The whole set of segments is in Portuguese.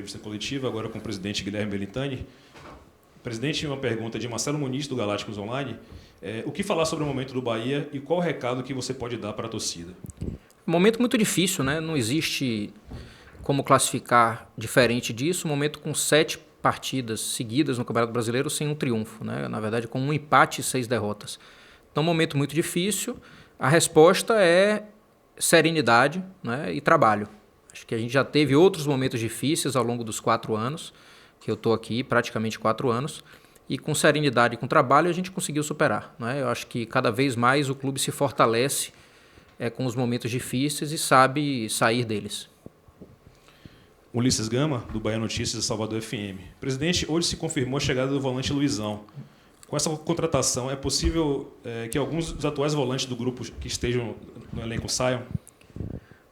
entrevista coletiva, agora com o presidente Guilherme Belintani. Presidente, uma pergunta de Marcelo Muniz, do Galácticos Online. O que falar sobre o momento do Bahia e qual o recado que você pode dar para a torcida? Um momento muito difícil, né? Não existe como classificar diferente disso. Um momento com 7 partidas seguidas no Campeonato Brasileiro sem um triunfo, né? Na verdade, com um empate e 6 derrotas. Então, um momento muito difícil. A resposta é serenidade, né? E trabalho. Acho que a gente já teve outros momentos difíceis ao longo dos 4 anos, que eu estou aqui, praticamente 4 anos, e com serenidade e com trabalho a gente conseguiu superar, né? Eu acho que cada vez mais o clube se fortalece com os momentos difíceis e sabe sair deles. Ulisses Gama, do Bahia Notícias, Salvador FM. Presidente, hoje se confirmou a chegada do volante Luizão. Com essa contratação, é possível que alguns dos atuais volantes do grupo que estejam no elenco saiam?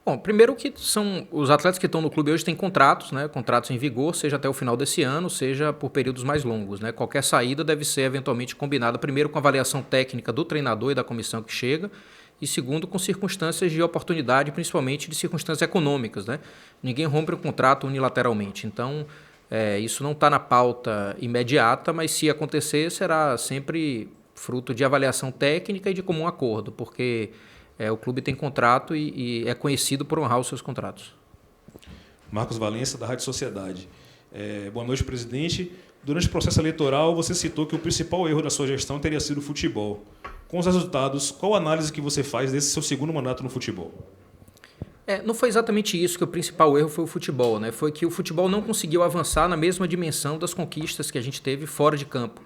Bom, primeiro que são os atletas que estão no clube hoje têm contratos, né? Contratos em vigor, seja até o final desse ano, seja por períodos mais longos, né? Qualquer saída deve ser eventualmente combinada primeiro com a avaliação técnica do treinador e da comissão que chega, e segundo com circunstâncias de oportunidade, principalmente de circunstâncias econômicas, né? Ninguém rompe um contrato unilateralmente, então isso não está na pauta imediata, mas se acontecer será sempre fruto de avaliação técnica e de comum acordo, porque o clube tem contrato e é conhecido por honrar os seus contratos. Marcos Valença, da Rádio Sociedade. Boa noite, presidente. Durante o processo eleitoral, você citou que o principal erro da sua gestão teria sido o futebol. Com os resultados, qual a análise que você faz desse seu segundo mandato no futebol? Não foi exatamente isso que o principal erro foi o futebol, né? Foi que o futebol não conseguiu avançar na mesma dimensão das conquistas que a gente teve fora de campo.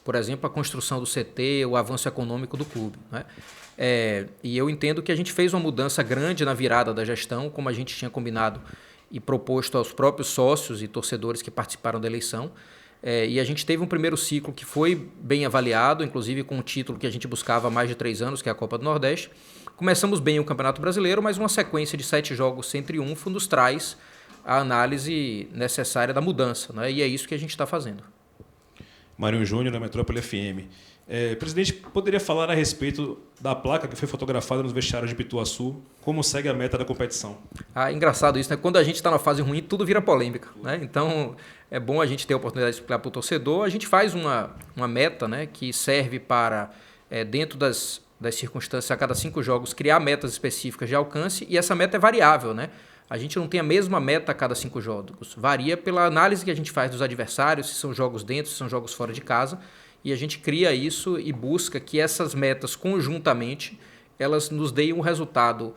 Por exemplo, a construção do CT, o avanço econômico do clube, né? E eu entendo que a gente fez uma mudança grande na virada da gestão, como a gente tinha combinado e proposto aos próprios sócios e torcedores que participaram da eleição. E a gente teve um primeiro ciclo que foi bem avaliado, inclusive com um título que a gente buscava há mais de 3 anos, que é a Copa do Nordeste. Começamos bem o Campeonato Brasileiro, mas uma sequência de 7 jogos sem triunfo nos traz a análise necessária da mudança, né? E é isso que a gente está fazendo. Marinho Júnior, da Metrópole FM. Presidente, poderia falar a respeito da placa que foi fotografada nos vestiários de Pituaçu? Como segue a meta da competição? Engraçado isso, né? Quando a gente está na fase ruim, tudo vira polêmica, né? Então, é bom a gente ter a oportunidade de explicar para o torcedor. A gente faz uma meta, né, que serve para, dentro das circunstâncias, a cada 5 jogos, criar metas específicas de alcance, e essa meta é variável, né? A gente não tem a mesma meta a cada 5 jogos. Varia pela análise que a gente faz dos adversários, se são jogos dentro, se são jogos fora de casa, e a gente cria isso e busca que essas metas conjuntamente elas nos deem um resultado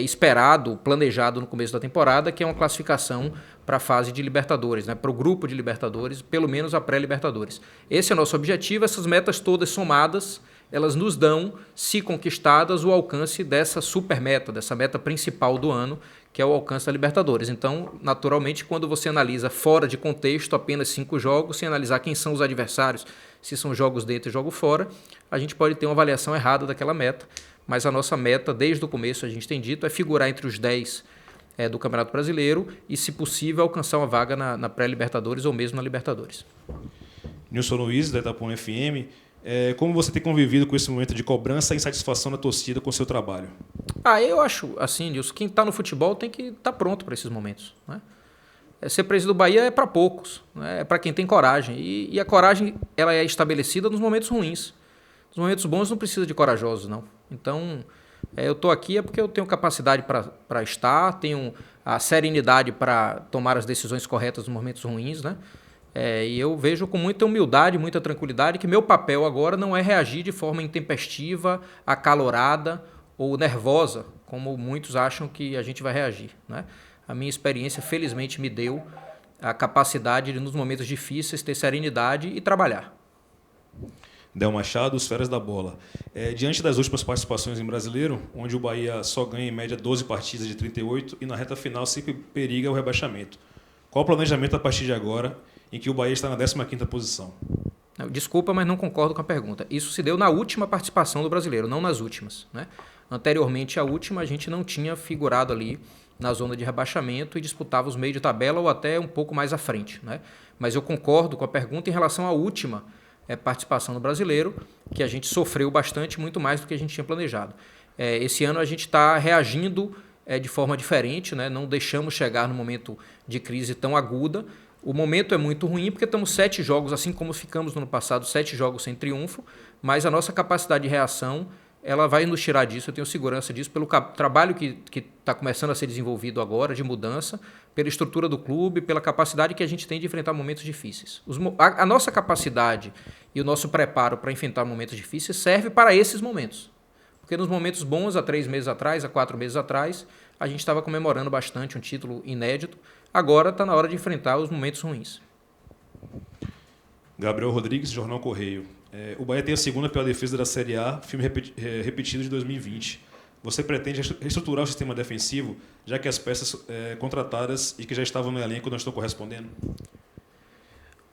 esperado, planejado no começo da temporada, que é uma classificação para a fase de Libertadores, né? Para o grupo de Libertadores, pelo menos a pré-Libertadores. Esse é o nosso objetivo. Essas metas todas somadas, elas nos dão, se conquistadas, o alcance dessa super meta, dessa meta principal do ano, que é o alcance da Libertadores. Então, naturalmente, quando você analisa fora de contexto apenas 5 jogos, sem analisar quem são os adversários, se são jogos dentro e jogos fora, a gente pode ter uma avaliação errada daquela meta, mas a nossa meta, desde o começo, a gente tem dito, é figurar entre os 10 do Campeonato Brasileiro e, se possível, alcançar uma vaga na pré-Libertadores ou mesmo na Libertadores. Nilson Luiz, da Itapona FM. Como você tem convivido com esse momento de cobrança e insatisfação da torcida com o seu trabalho? Eu acho, assim, Nilson, quem está no futebol tem que estar pronto para esses momentos, né? Ser presidente do Bahia é para poucos, né? É para quem tem coragem. E a coragem ela é estabelecida nos momentos ruins. Nos momentos bons não precisa de corajosos, não. Então, eu estou aqui porque eu tenho capacidade para estar, tenho a serenidade para tomar as decisões corretas nos momentos ruins, né? E eu vejo com muita humildade, muita tranquilidade que meu papel agora não é reagir de forma intempestiva, acalorada ou nervosa, como muitos acham que a gente vai reagir, né? A minha experiência, felizmente, me deu a capacidade de, nos momentos difíceis, ter serenidade e trabalhar. Del Machado, os Feras da Bola. Diante das últimas participações em Brasileiro, onde o Bahia só ganha em média 12 partidas de 38 e na reta final sempre periga o rebaixamento. Qual o planejamento a partir de agora, em que o Bahia está na 15ª posição? Desculpa, mas não concordo com a pergunta. Isso se deu na última participação do Brasileiro, não nas últimas, né? Anteriormente à última, a gente não tinha figurado ali na zona de rebaixamento e disputava os meios de tabela ou até um pouco mais à frente, né? Mas eu concordo com a pergunta em relação à última participação no Brasileiro, que a gente sofreu bastante, muito mais do que a gente tinha planejado. Esse ano a gente está reagindo de forma diferente, né? Não deixamos chegar no momento de crise tão aguda. O momento é muito ruim porque estamos 7 jogos, assim como ficamos no ano passado, 7 jogos sem triunfo, mas a nossa capacidade de reação ela vai nos tirar disso, eu tenho segurança disso, pelo trabalho que está começando a ser desenvolvido agora, de mudança, pela estrutura do clube, pela capacidade que a gente tem de enfrentar momentos difíceis. A nossa capacidade e o nosso preparo para enfrentar momentos difíceis serve para esses momentos. Porque nos momentos bons, há 3 meses atrás, há 4 meses atrás, a gente estava comemorando bastante um título inédito. Agora está na hora de enfrentar os momentos ruins. Gabriel Rodrigues, Jornal Correio. O Bahia tem a segunda pior defesa da Série A, filme repetido de 2020. Você pretende reestruturar o sistema defensivo, já que as peças contratadas e que já estavam no elenco não estão correspondendo?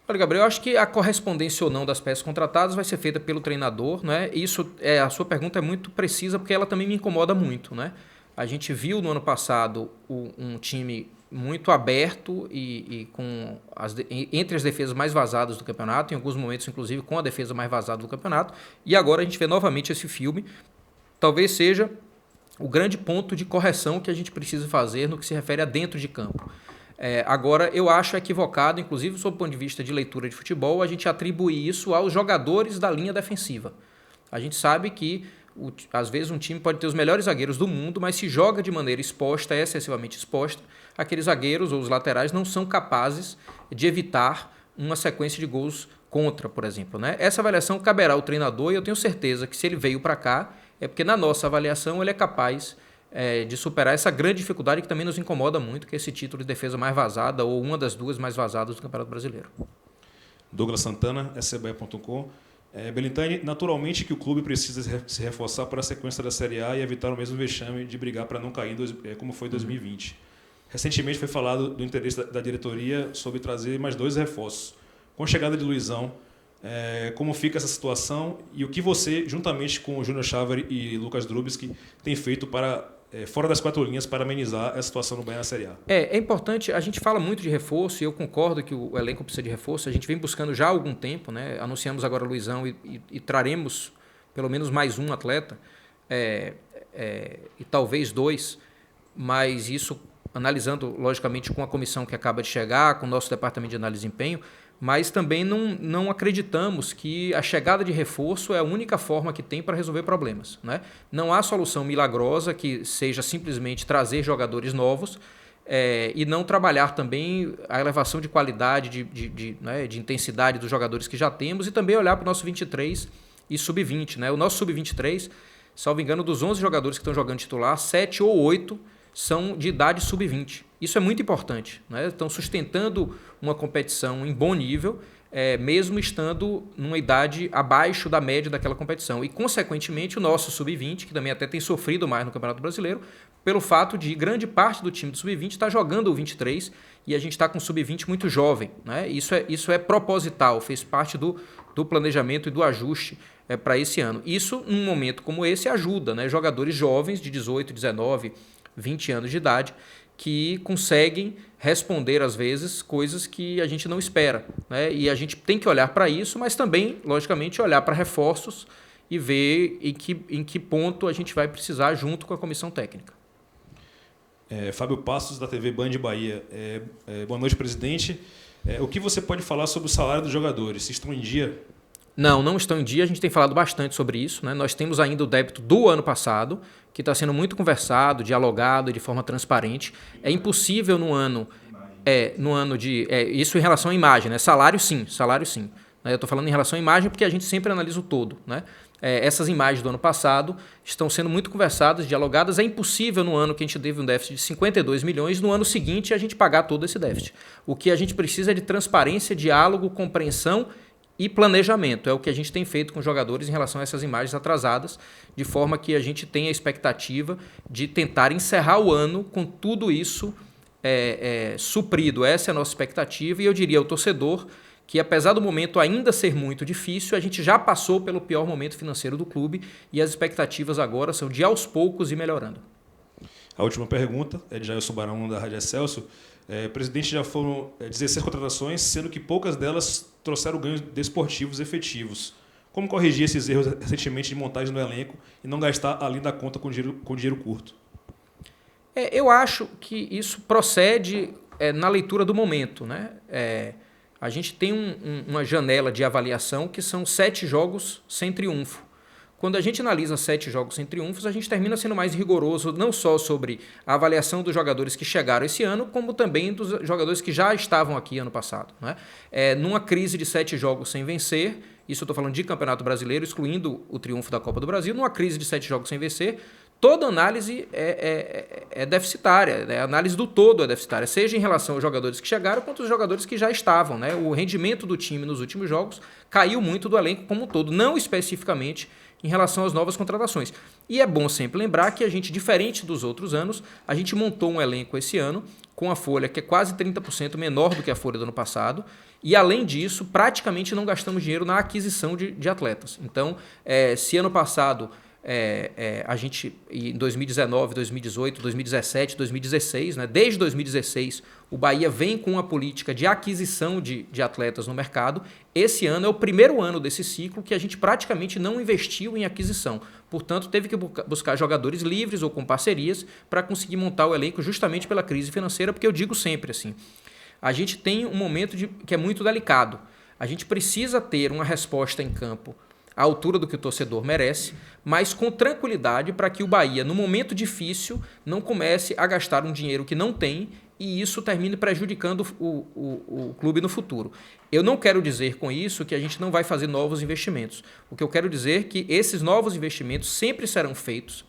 Olha, Gabriel, eu acho que a correspondência ou não das peças contratadas vai ser feita pelo treinador, né? Isso, a sua pergunta é muito precisa porque ela também me incomoda muito, né? A gente viu no ano passado um time muito aberto e com entre as defesas mais vazadas do campeonato, em alguns momentos, inclusive, com a defesa mais vazada do campeonato. E agora a gente vê novamente esse filme. Talvez seja o grande ponto de correção que a gente precisa fazer no que se refere a dentro de campo. Agora, eu acho equivocado, inclusive, sob o ponto de vista de leitura de futebol, a gente atribuir isso aos jogadores da linha defensiva. A gente sabe que às vezes um time pode ter os melhores zagueiros do mundo, mas se joga de maneira exposta, excessivamente exposta, aqueles zagueiros ou os laterais não são capazes de evitar uma sequência de gols contra, por exemplo, né? Essa avaliação caberá ao treinador e eu tenho certeza que se ele veio para cá é porque na nossa avaliação ele é capaz de superar essa grande dificuldade que também nos incomoda muito, que é esse título de defesa mais vazada ou uma das 2 mais vazadas do Campeonato Brasileiro. Douglas Santana, sba.com. Belintani, naturalmente que o clube precisa se reforçar para a sequência da Série A e evitar o mesmo vexame de brigar para não cair como foi em 2020. Recentemente foi falado do interesse da diretoria sobre trazer mais 2 reforços. Com a chegada de Luizão, como fica essa situação e o que você, juntamente com o Júnior Chávari e Lucas Drubski, tem feito para, fora das 4 linhas para amenizar a situação no Bahia na Série A? É importante, a gente fala muito de reforço e eu concordo que o elenco precisa de reforço, a gente vem buscando já há algum tempo, né? Anunciamos agora o Luizão e traremos pelo menos mais um atleta, e talvez 2, mas isso analisando logicamente com a comissão que acaba de chegar, com o nosso departamento de análise de desempenho, mas também não acreditamos que a chegada de reforço é a única forma que tem para resolver problemas, né? Não há solução milagrosa que seja simplesmente trazer jogadores novos e não trabalhar também a elevação de qualidade, de intensidade dos jogadores que já temos e também olhar para o nosso 23 e sub-20, né? O nosso sub-23, salvo engano, dos 11 jogadores que estão jogando titular, 7 ou 8 são de idade sub-20. Isso é muito importante, né? Estão sustentando uma competição em bom nível, mesmo estando numa idade abaixo da média daquela competição. E, consequentemente, o nosso sub-20, que também até tem sofrido mais no Campeonato Brasileiro, pelo fato de grande parte do time do sub-20 estar jogando o 23 e a gente está com o sub-20 muito jovem, né? Isso é proposital, fez parte do planejamento e do ajuste para esse ano. Isso, num momento como esse, ajuda, né? Jogadores jovens de 18, 19, 20 anos de idade que conseguem responder, às vezes, coisas que a gente não espera, né? E a gente tem que olhar para isso, mas também, logicamente, olhar para reforços e ver em que ponto a gente vai precisar junto com a comissão técnica. Fábio Passos, da TV Band Bahia. Boa noite, presidente. O que você pode falar sobre o salário dos jogadores? Se estão em dia? Não estão em dia. A gente tem falado bastante sobre isso, né? Nós temos ainda o débito do ano passado, que está sendo muito conversado, dialogado de forma transparente. É impossível no ano de... isso em relação à imagem, né? Salário sim. Eu estou falando em relação à imagem porque a gente sempre analisa o todo, né? Essas imagens do ano passado estão sendo muito conversadas, dialogadas. É impossível no ano que a gente teve um déficit de 52 milhões, no ano seguinte a gente pagar todo esse déficit. O que a gente precisa é de transparência, diálogo, compreensão e planejamento. É o que a gente tem feito com os jogadores em relação a essas imagens atrasadas, de forma que a gente tenha a expectativa de tentar encerrar o ano com tudo isso suprido. Essa é a nossa expectativa e eu diria ao torcedor que, apesar do momento ainda ser muito difícil, a gente já passou pelo pior momento financeiro do clube e as expectativas agora são de aos poucos ir melhorando. A última pergunta é de Jailson Barão, da Rádio Excelsior. Presidente, já foram 16 contratações, sendo que poucas delas trouxeram ganhos desportivos efetivos. Como corrigir esses erros recentemente de montagem do elenco e não gastar além da conta com dinheiro curto? Eu acho que isso procede na leitura do momento, né? A gente tem uma janela de avaliação que são 7 jogos sem triunfo. Quando a gente analisa 7 jogos sem triunfos, a gente termina sendo mais rigoroso não só sobre a avaliação dos jogadores que chegaram esse ano, como também dos jogadores que já estavam aqui ano passado, né? Numa crise de 7 jogos sem vencer, isso eu estou falando de Campeonato Brasileiro, excluindo o triunfo da Copa do Brasil, numa crise de 7 jogos sem vencer, toda análise é deficitária, né? A análise do todo é deficitária, seja em relação aos jogadores que chegaram, quanto aos jogadores que já estavam, né? O rendimento do time nos últimos jogos caiu muito do elenco como um todo, não especificamente em relação às novas contratações. E é bom sempre lembrar que a gente, diferente dos outros anos, a gente montou um elenco esse ano com a folha que é quase 30% menor do que a folha do ano passado, e além disso, praticamente não gastamos dinheiro na aquisição de atletas. Então, se ano passado a gente, em 2019, 2018, 2017, 2016, né, desde 2016, o Bahia vem com uma política de aquisição de atletas no mercado. Esse ano é o primeiro ano desse ciclo que a gente praticamente não investiu em aquisição. Portanto, teve que buscar jogadores livres ou com parcerias para conseguir montar o elenco justamente pela crise financeira, porque eu digo sempre assim, a gente tem um momento que é muito delicado. A gente precisa ter uma resposta em campo à altura do que o torcedor merece, mas com tranquilidade para que o Bahia, no momento difícil, não comece a gastar um dinheiro que não tem e isso termine prejudicando o clube no futuro. Eu não quero dizer com isso que a gente não vai fazer novos investimentos. O que eu quero dizer é que esses novos investimentos sempre serão feitos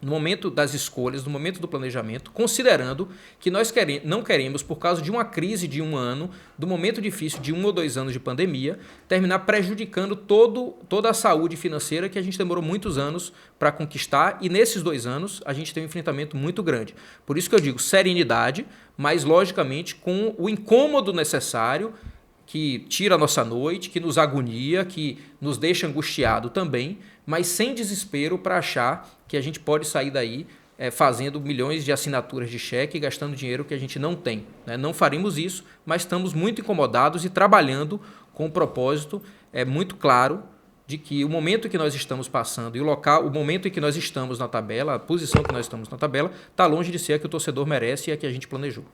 no momento das escolhas, no momento do planejamento, considerando que nós não queremos, por causa de uma crise de um ano, do momento difícil de 1 ou 2 anos de pandemia, terminar prejudicando toda a saúde financeira que a gente demorou muitos anos para conquistar, e nesses 2 anos a gente tem um enfrentamento muito grande. Por isso que eu digo serenidade, mas logicamente com o incômodo necessário, que tira a nossa noite, que nos agonia, que nos deixa angustiado também, mas sem desespero para achar que a gente pode sair daí fazendo milhões de assinaturas de cheque e gastando dinheiro que a gente não tem, né? Não faremos isso, mas estamos muito incomodados e trabalhando com o propósito muito claro de que o momento que nós estamos passando e o momento em que nós estamos na tabela, a posição que nós estamos na tabela, está longe de ser a que o torcedor merece e a que a gente planejou.